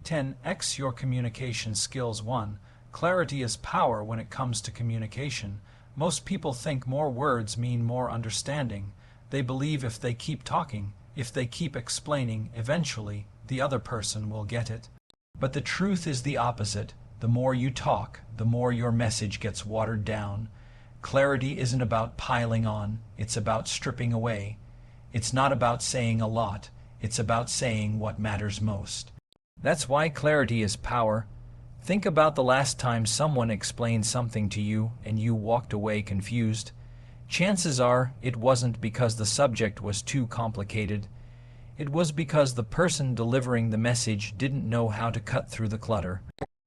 10x your communication skills. 1. Clarity is power when it comes to communication. Most people think more words mean more understanding. They believe if they keep talking, if they keep explaining, eventually the other person will get it. But the truth is the opposite. The more you talk, the more your message gets watered down. Clarity isn't about piling on, it's about stripping away. It's not about saying a lot, it's about saying what matters most. That's why clarity is power. Think about the last time someone explained something to you and you walked away confused. Chances are it wasn't because the subject was too complicated. It was because the person delivering the message didn't know how to cut through the clutter.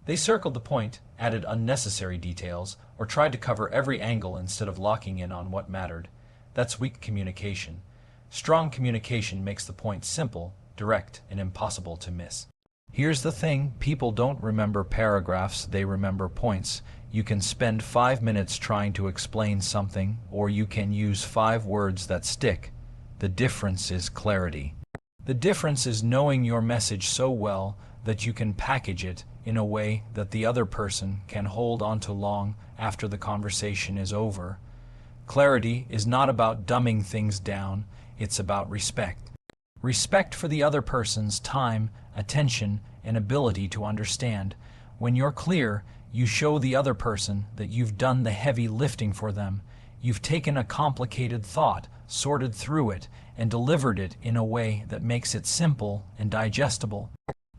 They circled the point, added unnecessary details, or tried to cover every angle instead of locking in on what mattered. That's weak communication. Strong communication makes the point simple, direct, and impossible to miss. Here's the thing, people don't remember paragraphs, they remember points. You can spend 5 minutes trying to explain something, or you can use 5 words that stick. The difference is clarity. The difference is knowing your message so well that you can package it in a way that the other person can hold onto long after the conversation is over. Clarity is not about dumbing things down, it's about respect. Respect for the other person's time, attention, and ability to understand. When you're clear, you show the other person that you've done the heavy lifting for them. You've taken a complicated thought, sorted through it, and delivered it in a way that makes it simple and digestible.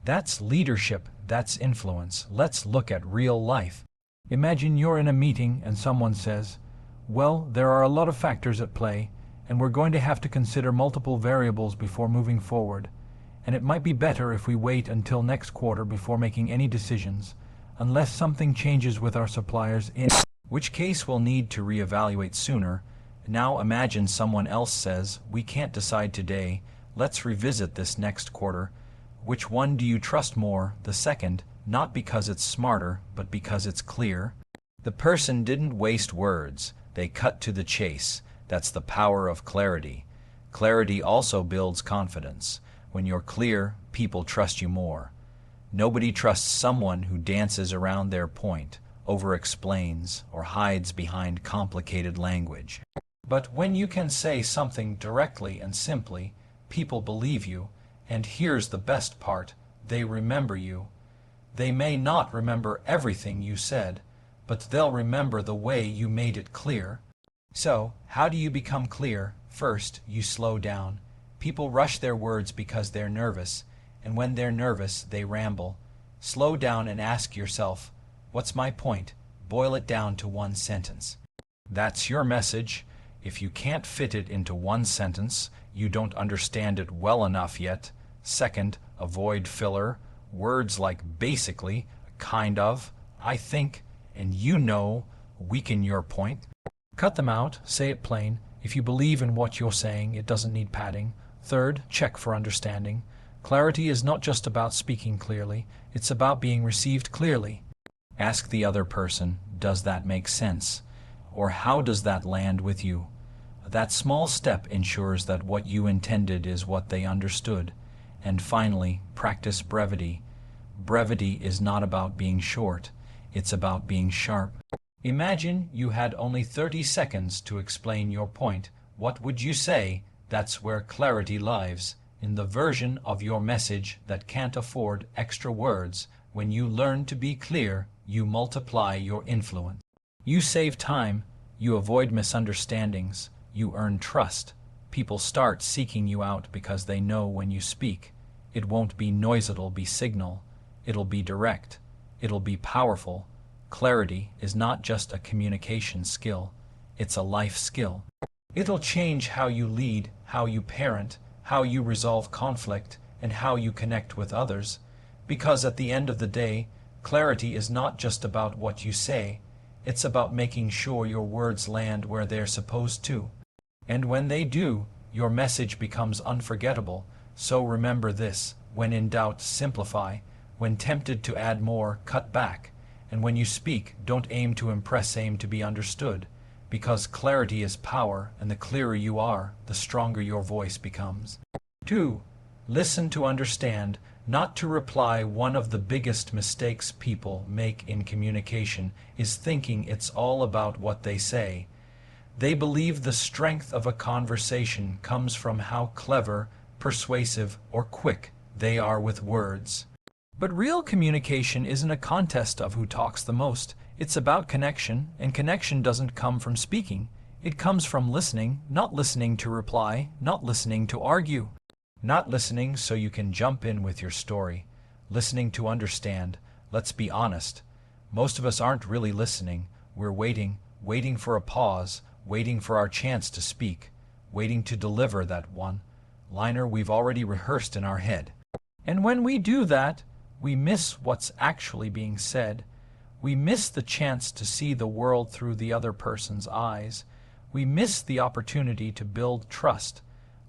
That's leadership, that's influence. Let's look at real life. Imagine you're in a meeting and someone says, "Well, there are a lot of factors at play, and we're going to have to consider multiple variables before moving forward. And it might be better if we wait until next quarter before making any decisions, unless something changes with our suppliers, in which case we'll need to reevaluate sooner." Now imagine someone else says, "We can't decide today, let's revisit this next quarter." Which one do you trust more? The second, not because it's smarter, but because it's clear. The person didn't waste words, they cut to the chase. That's the power of clarity. Clarity also builds confidence. When you're clear, people trust you more. Nobody trusts someone who dances around their point, over-explains, or hides behind complicated language. But when you can say something directly and simply, people believe you, and here's the best part, they remember you. They may not remember everything you said, but they'll remember the way you made it clear. So, how do you become clear? First, you slow down. People rush their words because they're nervous, and when they're nervous, they ramble. Slow down and ask yourself, what's my point? Boil it down to one sentence. That's your message. If you can't fit it into one sentence, you don't understand it well enough yet. Second, avoid filler. Words like basically, kind of, I think, and you know weaken your point. Cut them out, say it plain. If you believe in what you're saying, it doesn't need padding. Third, check for understanding. Clarity is not just about speaking clearly, it's about being received clearly. Ask the other person, does that make sense? Or how does that land with you? That small step ensures that what you intended is what they understood. And finally, practice brevity. Brevity is not about being short, it's about being sharp. Imagine you had only 30 seconds to explain your point. What would you say? That's where clarity lies, in the version of your message that can't afford extra words. When you learn to be clear, you multiply your influence. You save time, you avoid misunderstandings, you earn trust. People start seeking you out because they know when you speak. It won't be noise, it'll be signal. It'll be direct. It'll be powerful. Clarity is not just a communication skill, it's a life skill. It'll change how you lead, how you parent, how you resolve conflict, and how you connect with others. Because at the end of the day, clarity is not just about what you say, it's about making sure your words land where they're supposed to. And when they do, your message becomes unforgettable. So remember this, when in doubt, simplify. When tempted to add more, cut back. And when you speak, don't aim to impress, aim to be understood. Because clarity is power, and the clearer you are, the stronger your voice becomes. 2. Listen to understand, Not to reply. One of the biggest mistakes people make in communication is thinking it's all about what they say. They believe the strength of a conversation comes from how clever, persuasive, or quick they are with words. But real communication isn't a contest of who talks the most. It's about connection, and connection doesn't come from speaking. It comes from listening, not listening to reply, not listening to argue. Not listening so you can jump in with your story. Listening to understand. Let's be honest. Most of us aren't really listening. We're waiting for a pause, waiting for our chance to speak, waiting to deliver that one-liner we've already rehearsed in our head. And when we do that, we miss what's actually being said. We miss the chance to see the world through the other person's eyes. We miss the opportunity to build trust.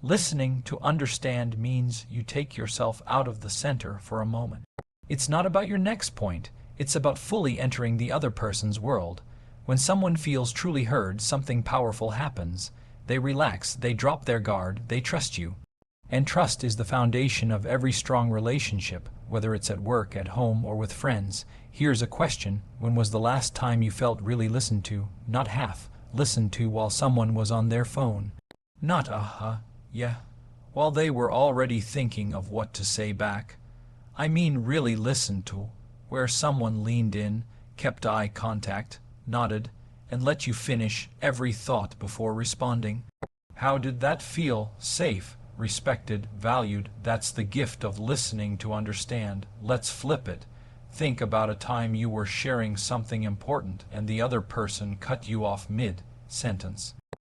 Listening to understand means you take yourself out of the center for a moment. It's not about your next point. It's about fully entering the other person's world. When someone feels truly heard, something powerful happens. They relax, they drop their guard, they trust you. And trust is the foundation of every strong relationship, whether it's at work, at home, or with friends. Here's a question. When was the last time you felt really listened to? Not half listened to while someone was on their phone. Not yeah, while they were already thinking of what to say back. I mean really listened to, where someone leaned in, kept eye contact, nodded, and let you finish every thought before responding. How did that feel? Safe, respected, valued. That's the gift of listening to understand. Let's flip it. Think about a time you were sharing something important and the other person cut you off mid-sentence.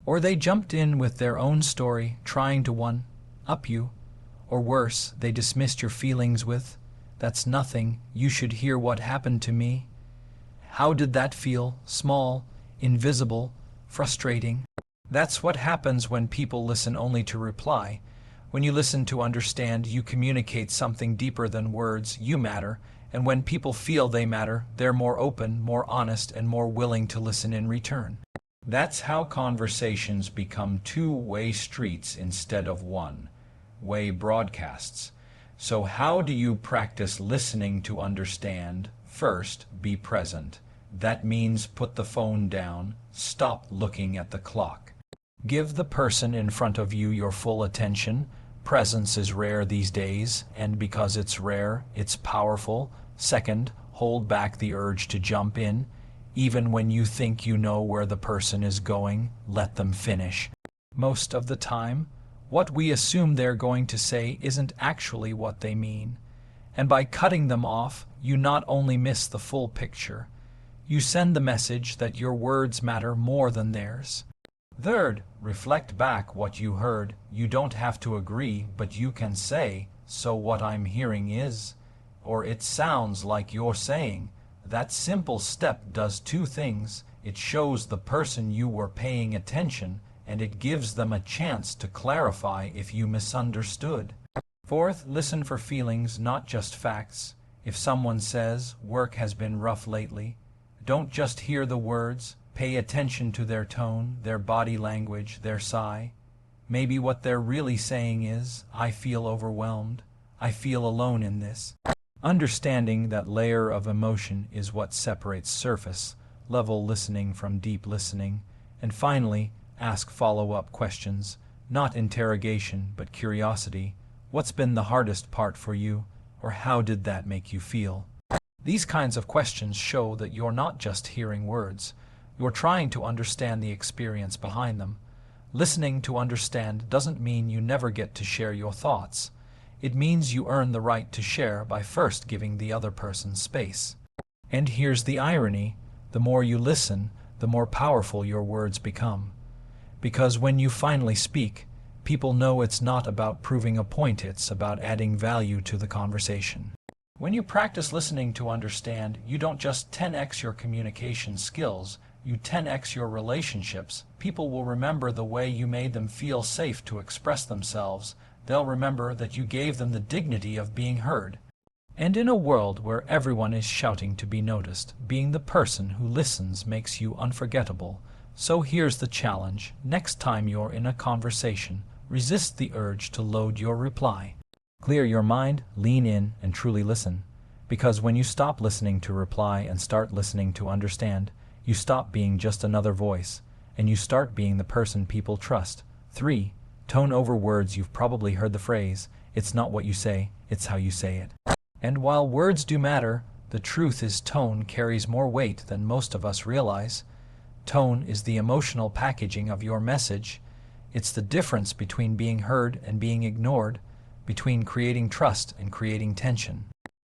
Or they jumped in with their own story, trying to one-up you. Or worse, they dismissed your feelings with, "That's nothing, you should hear what happened to me." How did that feel? Small, invisible, frustrating. That's what happens when people listen only to reply. When you listen to understand, you communicate something deeper than words. You matter. And when people feel they matter, they're more open, more honest, and more willing to listen in return. That's how conversations become two-way streets instead of one-way broadcasts. So how do you practice listening to understand? First, be present. That means put the phone down, stop looking at the clock. Give the person in front of you your full attention. Presence is rare these days, and because it's rare, it's powerful. Second, hold back the urge to jump in. Even when you think you know where the person is going, let them finish. Most of the time, what we assume they're going to say isn't actually what they mean. And by cutting them off, you not only miss the full picture, you send the message that your words matter more than theirs. Third, reflect back what you heard. You don't have to agree, but you can say, "So what I'm hearing is," or "It sounds like you're saying." That simple step does two things. It shows the person you were paying attention, and it gives them a chance to clarify if you misunderstood. Fourth, listen for feelings, not just facts. If someone says, "Work has been rough lately," don't just hear the words. Pay attention to their tone, their body language, their sigh. Maybe what they're really saying is, "I feel overwhelmed. I feel alone in this." Understanding that layer of emotion is what separates surface-level listening from deep listening. And finally, ask follow-up questions, not interrogation, but curiosity. What's been the hardest part for you, or how did that make you feel? These kinds of questions show that you're not just hearing words. You're trying to understand the experience behind them. Listening to understand doesn't mean you never get to share your thoughts. It means you earn the right to share by first giving the other person space. And here's the irony. The more you listen, the more powerful your words become. Because when you finally speak, people know it's not about proving a point, it's about adding value to the conversation. When you practice listening to understand, you don't just 10x your communication skills, you 10x your relationships. People will remember the way you made them feel safe to express themselves. They'll remember that you gave them the dignity of being heard. And in a world where everyone is shouting to be noticed, being the person who listens makes you unforgettable. So here's the challenge. Next time you're in a conversation, resist the urge to load your reply. Clear your mind, lean in, and truly listen. Because when you stop listening to reply and start listening to understand, you stop being just another voice, and you start being the person people trust. 3. Tone over words. You've probably heard the phrase, "It's not what you say, it's how you say it." And while words do matter, the truth is tone carries more weight than most of us realize. Tone is the emotional packaging of your message. It's the difference between being heard and being ignored, between creating trust and creating tension.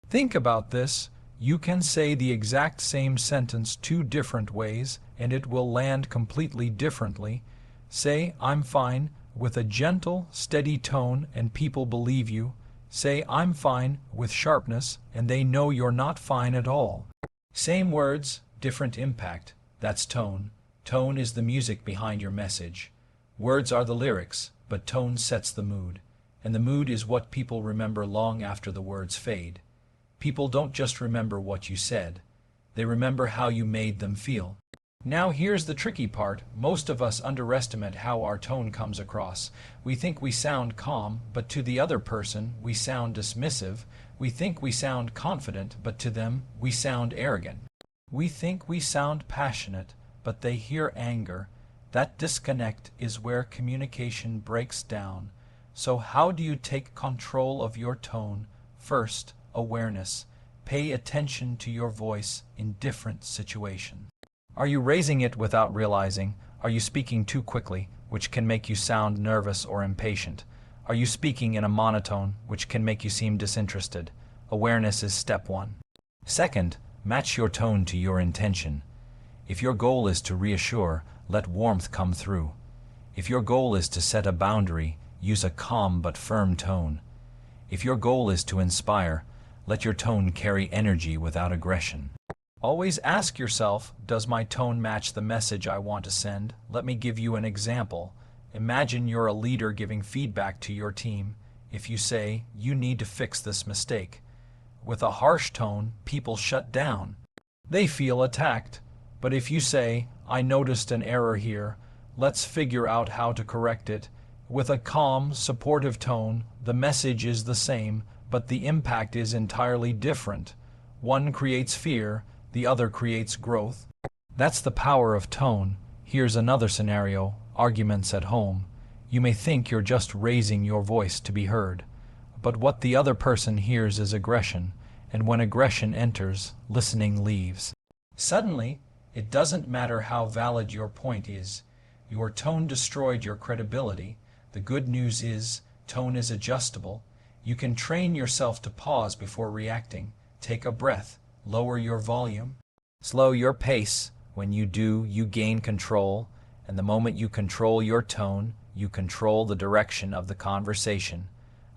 Think about this. You can say the exact same sentence 2 different ways, and it will land completely differently. Say, "I'm fine," with a gentle, steady tone, and people believe you. Say, "I'm fine," with sharpness, and they know you're not fine at all. Same words, different impact. That's tone. Tone is the music behind your message. Words are the lyrics, but tone sets the mood. And the mood is what people remember long after the words fade. People don't just remember what you said. They remember how you made them feel. Now here's the tricky part. Most of us underestimate how our tone comes across. We think we sound calm, but to the other person, we sound dismissive. We think we sound confident, but to them, we sound arrogant. We think we sound passionate, but they hear anger. That disconnect is where communication breaks down. So how do you take control of your tone? First, awareness. Pay attention to your voice in different situations. Are you raising it without realizing? Are you speaking too quickly, which can make you sound nervous or impatient? Are you speaking in a monotone, which can make you seem disinterested? Awareness is step 1. Second, match your tone to your intention. If your goal is to reassure, let warmth come through. If your goal is to set a boundary, use a calm but firm tone. If your goal is to inspire, let your tone carry energy without aggression. Always ask yourself, does my tone match the message I want to send? Let me give you an example. Imagine you're a leader giving feedback to your team. If you say, "You need to fix this mistake," with a harsh tone, people shut down. They feel attacked. But if you say, "I noticed an error here, let's figure out how to correct it," with a calm, supportive tone, the message is the same, but the impact is entirely different. One creates fear, the other creates growth. That's the power of tone. Here's another scenario, arguments at home. You may think you're just raising your voice to be heard, but what the other person hears is aggression, and when aggression enters, listening leaves. Suddenly, it doesn't matter how valid your point is. Your tone destroyed your credibility. The good news is, tone is adjustable. You can train yourself to pause before reacting. Take a breath. Lower your volume. Slow your pace. When you do, you gain control. And the moment you control your tone, you control the direction of the conversation.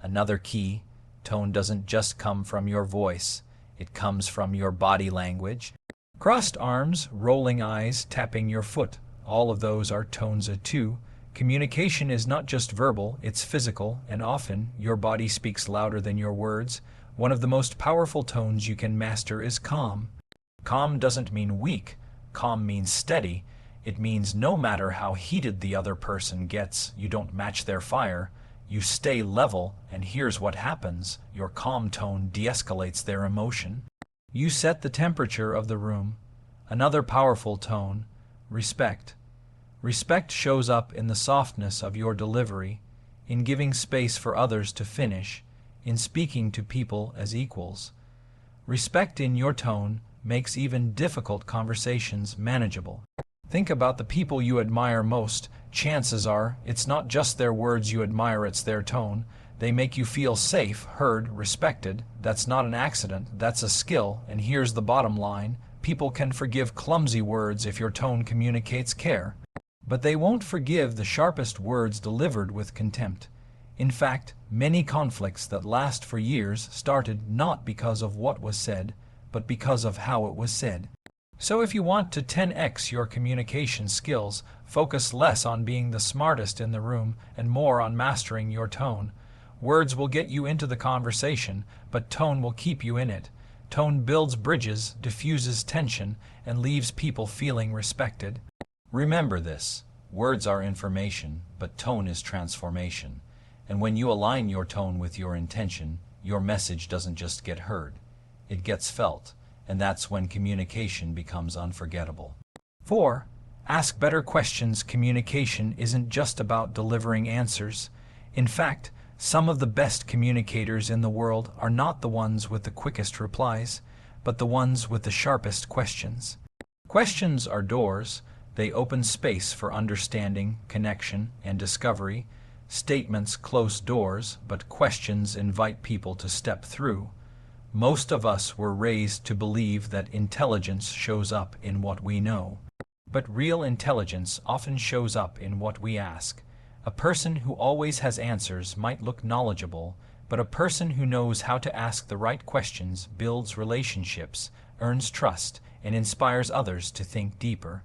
Another key, tone doesn't just come from your voice. It comes from your body language. Crossed arms, rolling eyes, tapping your foot. All of those are tones too. Communication is not just verbal, it's physical, and often your body speaks louder than your words. One of the most powerful tones you can master is calm. Calm doesn't mean weak. Calm means steady. It means no matter how heated the other person gets, you don't match their fire. You stay level, and here's what happens. Your calm tone de-escalates their emotion. You set the temperature of the room. Another powerful tone, respect. Respect shows up in the softness of your delivery, in giving space for others to finish, in speaking to people as equals. Respect in your tone makes even difficult conversations manageable. Think about the people you admire most. Chances are it's not just their words you admire, it's their tone. They make you feel safe, heard, respected. That's not an accident, that's a skill. And here's the bottom line. People can forgive clumsy words if your tone communicates care. But they won't forgive the sharpest words delivered with contempt. In fact, many conflicts that last for years started not because of what was said, but because of how it was said. So if you want to 10x your communication skills, focus less on being the smartest in the room and more on mastering your tone. Words will get you into the conversation, but tone will keep you in it. Tone builds bridges, diffuses tension, and leaves people feeling respected. Remember this, words are information, but tone is transformation. And when you align your tone with your intention, your message doesn't just get heard, it gets felt, and that's when communication becomes unforgettable. 4. Ask better questions. Communication isn't just about delivering answers. In fact, some of the best communicators in the world are not the ones with the quickest replies, but the ones with the sharpest questions. Questions are doors. They open space for understanding, connection, and discovery. Statements close doors, but questions invite people to step through. Most of us were raised to believe that intelligence shows up in what we know. But real intelligence often shows up in what we ask. A person who always has answers might look knowledgeable, but a person who knows how to ask the right questions builds relationships, earns trust, and inspires others to think deeper.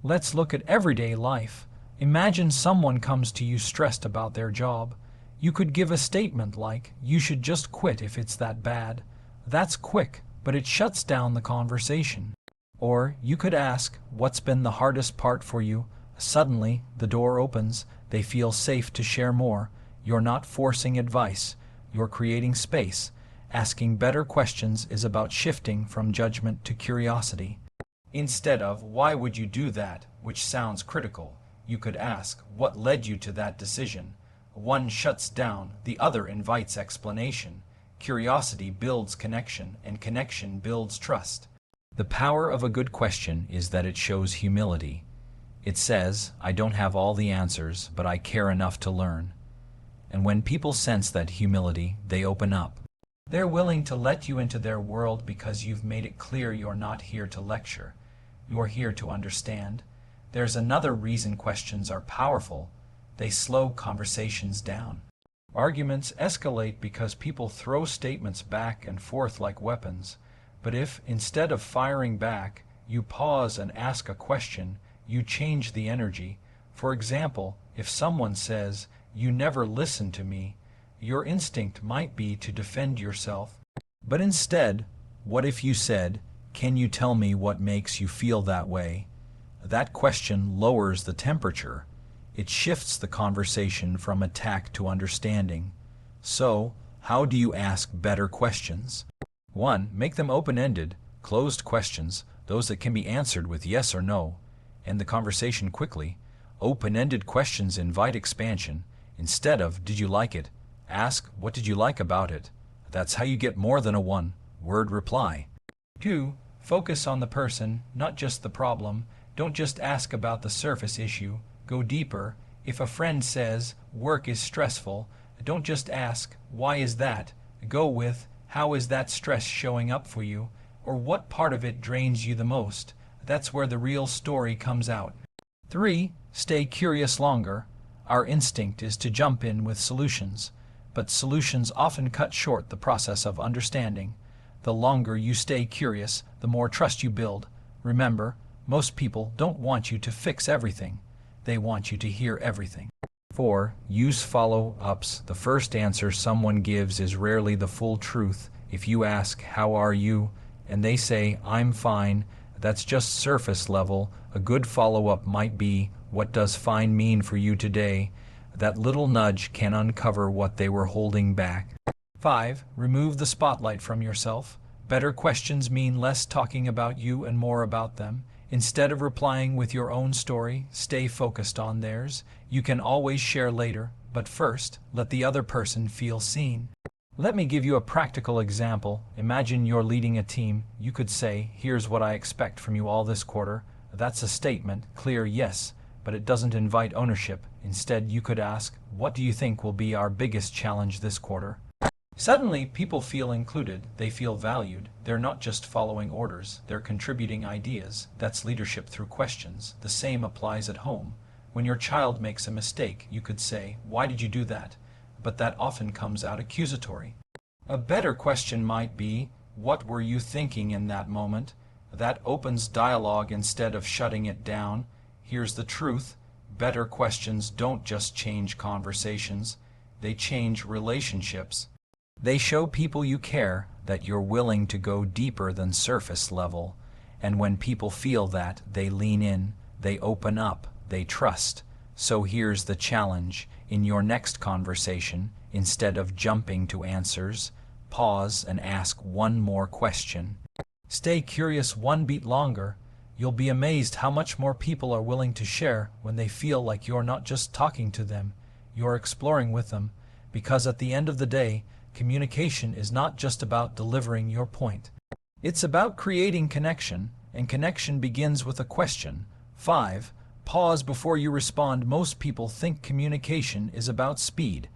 Let's look at everyday life. Imagine someone comes to you stressed about their job. You could give a statement like, "You should just quit if it's that bad." That's quick, but it shuts down the conversation. Or you could ask, "What's been the hardest part for you?" Suddenly, the door opens. They feel safe to share more. You're not forcing advice. You're creating space. Asking better questions is about shifting from judgment to curiosity. Instead of, "Why would you do that?" which sounds critical, you could ask, "What led you to that decision?" One shuts down, the other invites explanation. Curiosity builds connection, and connection builds trust. The power of a good question is that it shows humility. It says, "I don't have all the answers, but I care enough to learn." And when people sense that humility, they open up. They're willing to let you into their world because you've made it clear you're not here to lecture. You're here to understand. There's another reason questions are powerful. They slow conversations down. Arguments escalate because people throw statements back and forth like weapons. But if, instead of firing back, you pause and ask a question, you change the energy. For example, if someone says, "You never listen to me," your instinct might be to defend yourself. But instead, what if you said, "Can you tell me what makes you feel that way?" That question lowers the temperature. It shifts the conversation from attack to understanding. So, how do you ask better questions? 1. Make them open-ended, closed questions, those that can be answered with yes or no. End the conversation quickly. Open-ended questions invite expansion. Instead of, "Did you like it?" ask, "What did you like about it?" That's how you get more than a one-word reply. 2. Focus on the person, not just the problem. Don't just ask about the surface issue. Go deeper. If a friend says, "Work is stressful," don't just ask, "Why is that?" Go with, "How is that stress showing up for you?" Or what part of it drains you the most? That's where the real story comes out. 3. Stay curious longer. Our instinct is to jump in with solutions, but solutions often cut short the process of understanding. The longer you stay curious, the more trust you build. Remember, most people don't want you to fix everything. They want you to hear everything. 4. Use follow-ups. The first answer someone gives is rarely the full truth. If you ask, "How are you?" and they say, "I'm fine," that's just surface level. A good follow-up might be, "What does fine mean for you today?" That little nudge can uncover what they were holding back. 5. Remove the spotlight from yourself. Better questions mean less talking about you and more about them. Instead of replying with your own story, stay focused on theirs. You can always share later, but first, let the other person feel seen. Let me give you a practical example. Imagine you're leading a team. You could say, "Here's what I expect from you all this quarter." That's a statement, clear yes, but it doesn't invite ownership. Instead, you could ask, "What do you think will be our biggest challenge this quarter?" Suddenly, people feel included. They feel valued. They're not just following orders. They're contributing ideas. That's leadership through questions. The same applies at home. When your child makes a mistake, you could say, "Why did you do that?" But that often comes out accusatory. A better question might be, "What were you thinking in that moment?" That opens dialogue instead of shutting it down. Here's the truth. Better questions don't just change conversations. They change relationships. They show people you care, that you're willing to go deeper than surface level. And when people feel that, they lean in, they open up, they trust. So here's the challenge. In your next conversation, instead of jumping to answers, pause and ask one more question. Stay curious one beat longer. You'll be amazed how much more people are willing to share when they feel like you're not just talking to them, you're exploring with them. Because at the end of the day, communication is not just about delivering your point. It's about creating connection, and connection begins with a question. 5. Pause before you respond. Most people think communication is about speed,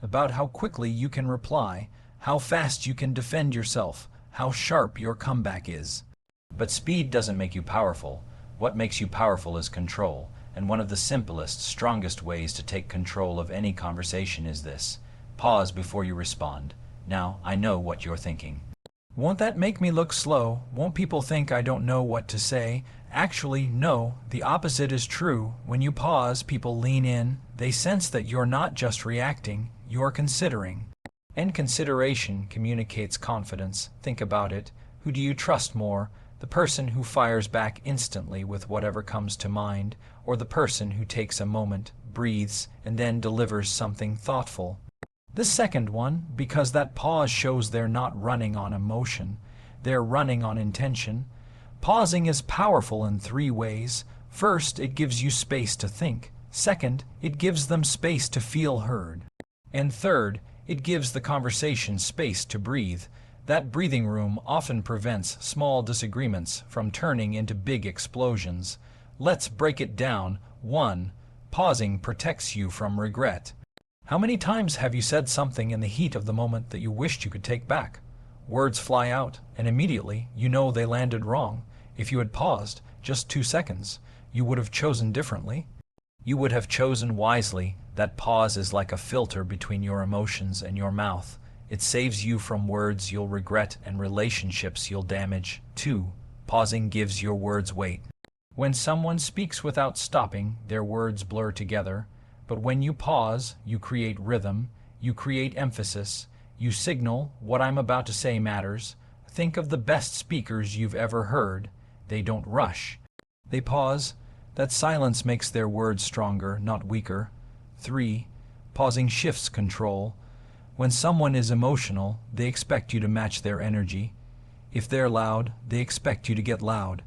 about how quickly you can reply, how fast you can defend yourself, how sharp your comeback is. But speed doesn't make you powerful. What makes you powerful is control, and one of the simplest, strongest ways to take control of any conversation is this. Pause before you respond. Now, I know what you're thinking. Won't that make me look slow? Won't people think I don't know what to say? Actually, no, the opposite is true. When you pause, people lean in. They sense that you're not just reacting, you're considering. And consideration communicates confidence. Think about it. Who do you trust more? The person who fires back instantly with whatever comes to mind, or the person who takes a moment, breathes, and then delivers something thoughtful? The second one, because that pause shows they're not running on emotion. They're running on intention. Pausing is powerful in 3 ways. First, it gives you space to think. Second, it gives them space to feel heard. And third, it gives the conversation space to breathe. That breathing room often prevents small disagreements from turning into big explosions. Let's break it down. 1. Pausing protects you from regret. How many times have you said something in the heat of the moment that you wished you could take back? Words fly out, and immediately you know they landed wrong. If you had paused just 2 seconds, you would have chosen differently. You would have chosen wisely. That pause is like a filter between your emotions and your mouth. It saves you from words you'll regret and relationships you'll damage. 2. Pausing gives your words weight. When someone speaks without stopping, their words blur together. But when you pause, you create rhythm, you create emphasis, you signal what I'm about to say matters. Think of the best speakers you've ever heard. They don't rush. They pause. That silence makes their words stronger, not weaker. 3. Pausing shifts control. When someone is emotional, they expect you to match their energy. If they're loud, they expect you to get loud.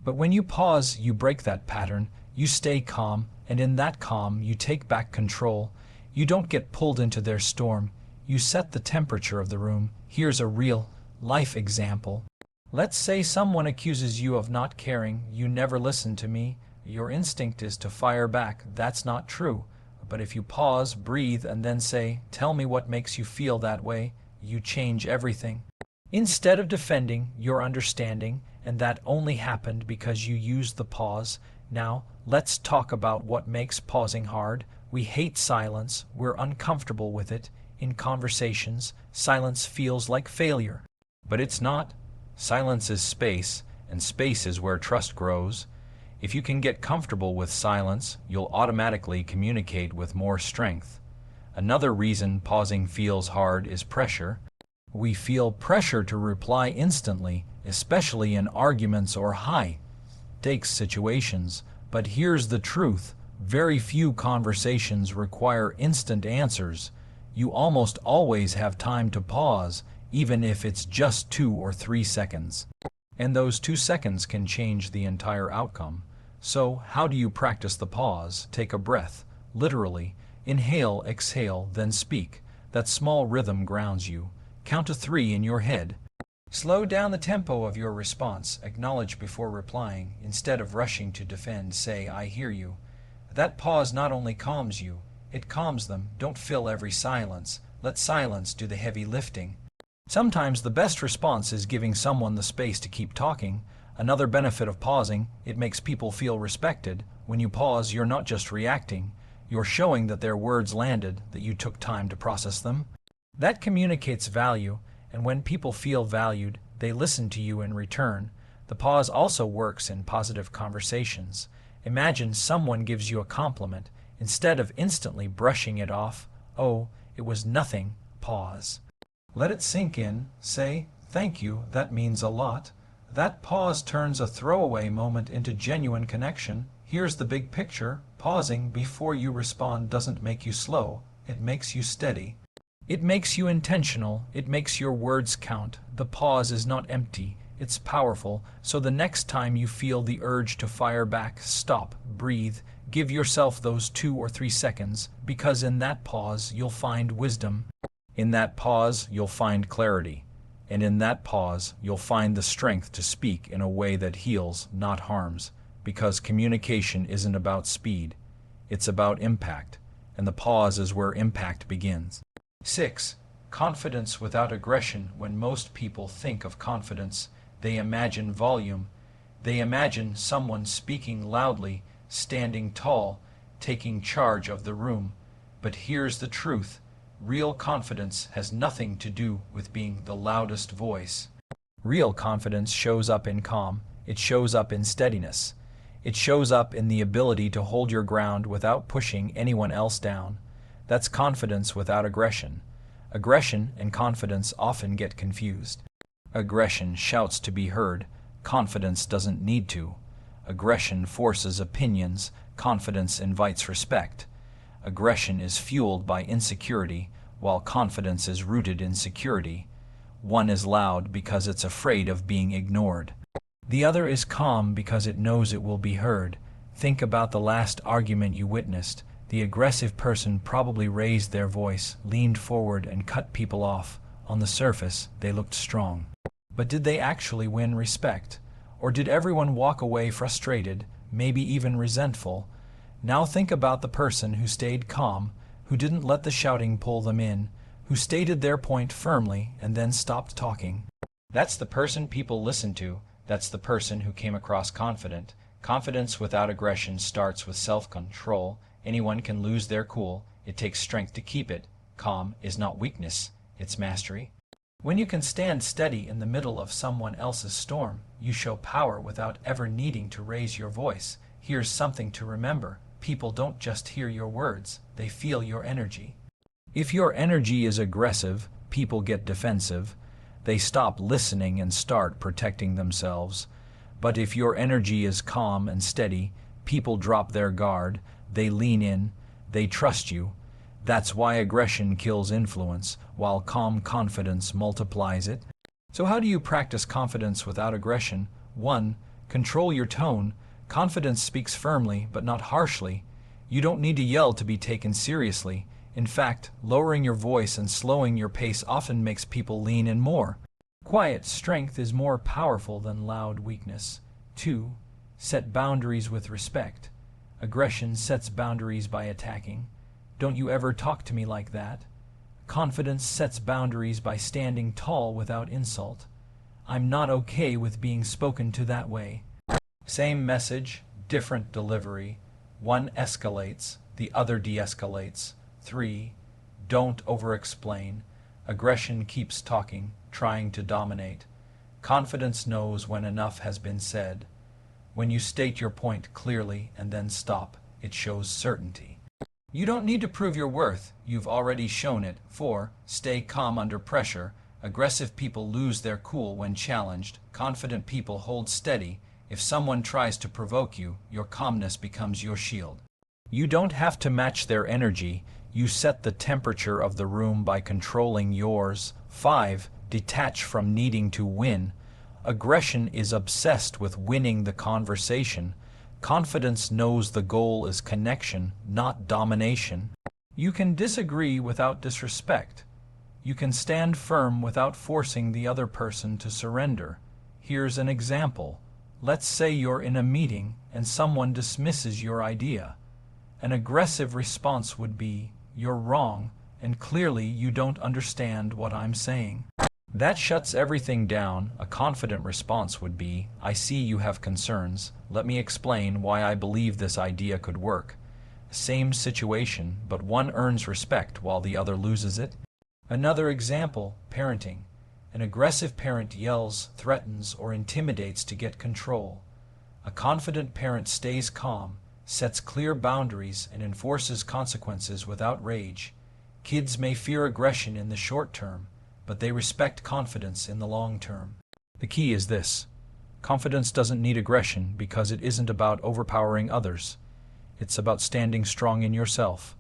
But when you pause, you break that pattern. You stay calm, and in that calm, you take back control. You don't get pulled into their storm. You set the temperature of the room. Here's a real life example. Let's say someone accuses you of not caring. You never listen to me. Your instinct is to fire back. That's not true. But if you pause, breathe, and then say, "Tell me what makes you feel that way," you change everything. Instead of defending, you're understanding, and that only happened because you used the pause. Now, let's talk about what makes pausing hard. We hate silence. We're uncomfortable with it. In conversations, silence feels like failure. But it's not. Silence is space, and space is where trust grows. If you can get comfortable with silence, you'll automatically communicate with more strength. Another reason pausing feels hard is pressure. We feel pressure to reply instantly, especially in arguments or high-stakes situations. But here's the truth. Very few conversations require instant answers. You almost always have time to pause, even if it's just 2 or 3 seconds. And those 2 seconds can change the entire outcome. So, how do you practice the pause? Take a breath. Literally. Inhale, exhale, then speak. That small rhythm grounds you. Count to 3 in your head. Slow down the tempo of your response. Acknowledge before replying. Instead of rushing to defend, say, "I hear you." That pause not only calms you, it calms them. Don't fill every silence. Let silence do the heavy lifting. Sometimes the best response is giving someone the space to keep talking. Another benefit of pausing, it makes people feel respected. When you pause, you're not just reacting. You're showing that their words landed, that you took time to process them. That communicates value, and when people feel valued, they listen to you in return. The pause also works in positive conversations. Imagine someone gives you a compliment. Instead of instantly brushing it off, "Oh, it was nothing," pause. Let it sink in. Say, "Thank you, that means a lot." That pause turns a throwaway moment into genuine connection. Here's the big picture. Pausing before you respond doesn't make you slow, it makes you steady. It makes you intentional, it makes your words count. The pause is not empty, it's powerful, so the next time you feel the urge to fire back, stop, breathe, give yourself those 2 or 3 seconds, because in that pause you'll find wisdom. In that pause you'll find clarity. And in that pause you'll find the strength to speak in a way that heals, not harms, because communication isn't about speed, it's about impact, and the pause is where impact begins. 6. Confidence without aggression. When most people think of confidence, they imagine volume. They imagine someone speaking loudly, standing tall, taking charge of the room. But here's the truth. Real confidence has nothing to do with being the loudest voice. Real confidence shows up in calm. It shows up in steadiness. It shows up in the ability to hold your ground without pushing anyone else down. That's confidence without aggression. Aggression and confidence often get confused. Aggression shouts to be heard. Confidence doesn't need to. Aggression forces opinions. Confidence invites respect. Aggression is fueled by insecurity, while confidence is rooted in security. One is loud because it's afraid of being ignored. The other is calm because it knows it will be heard. Think about the last argument you witnessed. The aggressive person probably raised their voice, leaned forward, and cut people off. On the surface, they looked strong. But did they actually win respect? Or did everyone walk away frustrated, maybe even resentful? Now think about the person who stayed calm, who didn't let the shouting pull them in, who stated their point firmly and then stopped talking. That's the person people listen to. That's the person who came across confident. Confidence without aggression starts with self-control. Anyone can lose their cool. It takes strength to keep it. Calm is not weakness, it's mastery. When you can stand steady in the middle of someone else's storm, you show power without ever needing to raise your voice. Here's something to remember. People don't just hear your words, they feel your energy. If your energy is aggressive, people get defensive. They stop listening and start protecting themselves. But if your energy is calm and steady, people drop their guard, they lean in, they trust you. That's why aggression kills influence, while calm confidence multiplies it. So how do you practice confidence without aggression? 1. Control your tone. Confidence speaks firmly, but not harshly. You don't need to yell to be taken seriously. In fact, lowering your voice and slowing your pace often makes people lean in more. Quiet strength is more powerful than loud weakness. 2. Set boundaries with respect. Aggression sets boundaries by attacking. Don't you ever talk to me like that. Confidence sets boundaries by standing tall without insult. I'm not okay with being spoken to that way. Same message, different delivery. One escalates, the other de-escalates. 3. Don't over-explain. Aggression keeps talking, trying to dominate. Confidence knows when enough has been said. When you state your point clearly and then stop, it shows certainty. You don't need to prove your worth, you've already shown it. 4. Stay calm under pressure. Aggressive people lose their cool when challenged. Confident people hold steady. If someone tries to provoke you, your calmness becomes your shield. You don't have to match their energy. You set the temperature of the room by controlling yours. 5. Detach from needing to win. Aggression is obsessed with winning the conversation. Confidence knows the goal is connection, not domination. You can disagree without disrespect. You can stand firm without forcing the other person to surrender. Here's an example. Let's say you're in a meeting and someone dismisses your idea. An aggressive response would be, "You're wrong, and clearly you don't understand what I'm saying." That shuts everything down. A confident response would be, "I see you have concerns. Let me explain why I believe this idea could work." Same situation, but one earns respect while the other loses it. Another example, parenting. An aggressive parent yells, threatens, or intimidates to get control. A confident parent stays calm, sets clear boundaries, and enforces consequences without rage. Kids may fear aggression in the short term, but they respect confidence in the long term. The key is this. Confidence doesn't need aggression because it isn't about overpowering others. It's about standing strong in yourself.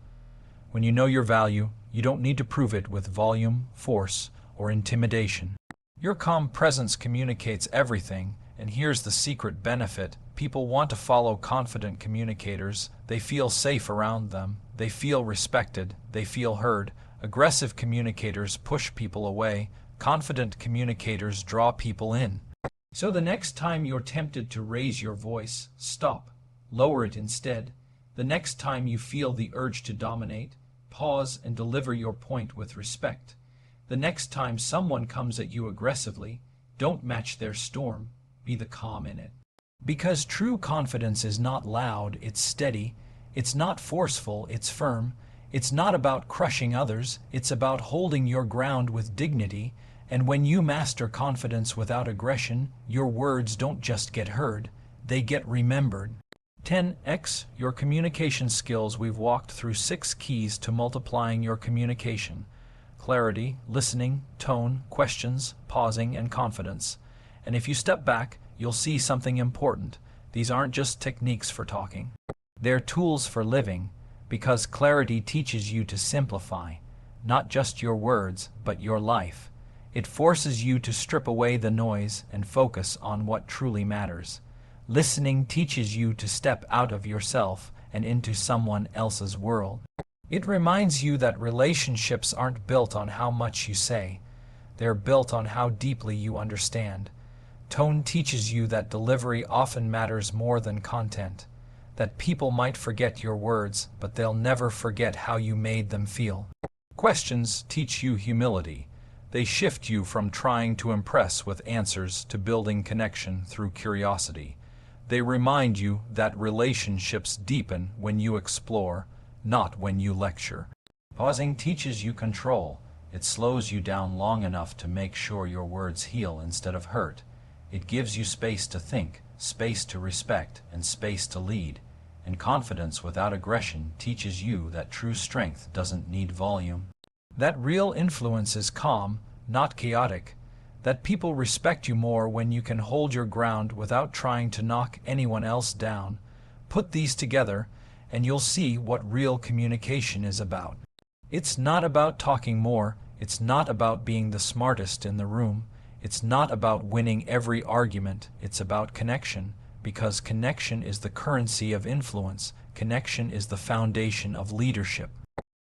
When you know your value, you don't need to prove it with volume, force, or intimidation. Your calm presence communicates everything, and here's the secret benefit. People want to follow confident communicators. They feel safe around them. They feel respected. They feel heard. Aggressive communicators push people away. Confident communicators draw people in. So the next time you're tempted to raise your voice, stop. Lower it instead. The next time you feel the urge to dominate, pause and deliver your point with respect. The next time someone comes at you aggressively, don't match their storm. Be the calm in it. Because true confidence is not loud, it's steady. It's not forceful, it's firm. It's not about crushing others, it's about holding your ground with dignity. And when you master confidence without aggression, your words don't just get heard, they get remembered. 10x your communication skills. We've walked through 6 keys to multiplying your communication: clarity, listening, tone, questions, pausing, and confidence. And if you step back, you'll see something important. These aren't just techniques for talking. They're tools for living, because clarity teaches you to simplify, not just your words, but your life. It forces you to strip away the noise and focus on what truly matters. Listening teaches you to step out of yourself and into someone else's world. It reminds you that relationships aren't built on how much you say. They're built on how deeply you understand. Tone teaches you that delivery often matters more than content. That people might forget your words, but they'll never forget how you made them feel. Questions teach you humility. They shift you from trying to impress with answers to building connection through curiosity. They remind you that relationships deepen when you explore, not when you lecture. Pausing teaches you control. It slows you down long enough to make sure your words heal instead of hurt. It gives you space to think, space to respect, and space to lead. And confidence without aggression teaches you that true strength doesn't need volume. That real influence is calm, not chaotic. That people respect you more when you can hold your ground without trying to knock anyone else down. Put these together, and you'll see what real communication is about. It's not about talking more. It's not about being the smartest in the room. It's not about winning every argument. It's about connection, because connection is the currency of influence. Connection is the foundation of leadership.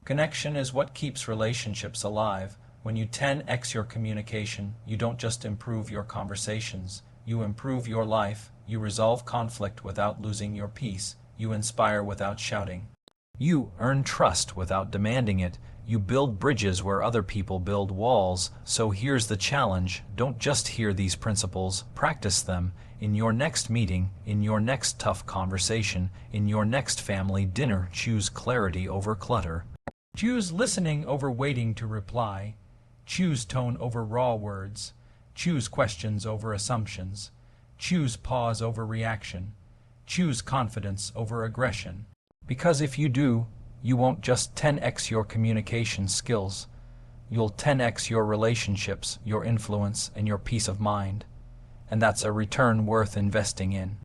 Connection is what keeps relationships alive. When you 10x your communication, you don't just improve your conversations. You improve your life. You resolve conflict without losing your peace. You inspire without shouting. You earn trust without demanding it. You build bridges where other people build walls. So here's the challenge. Don't just hear these principles. Practice them. In your next meeting, in your next tough conversation, in your next family dinner, choose clarity over clutter. Choose listening over waiting to reply. Choose tone over raw words. Choose questions over assumptions. Choose pause over reaction. Choose confidence over aggression. Because if you do, you won't just 10x your communication skills. You'll 10x your relationships, your influence, and your peace of mind. And that's a return worth investing in.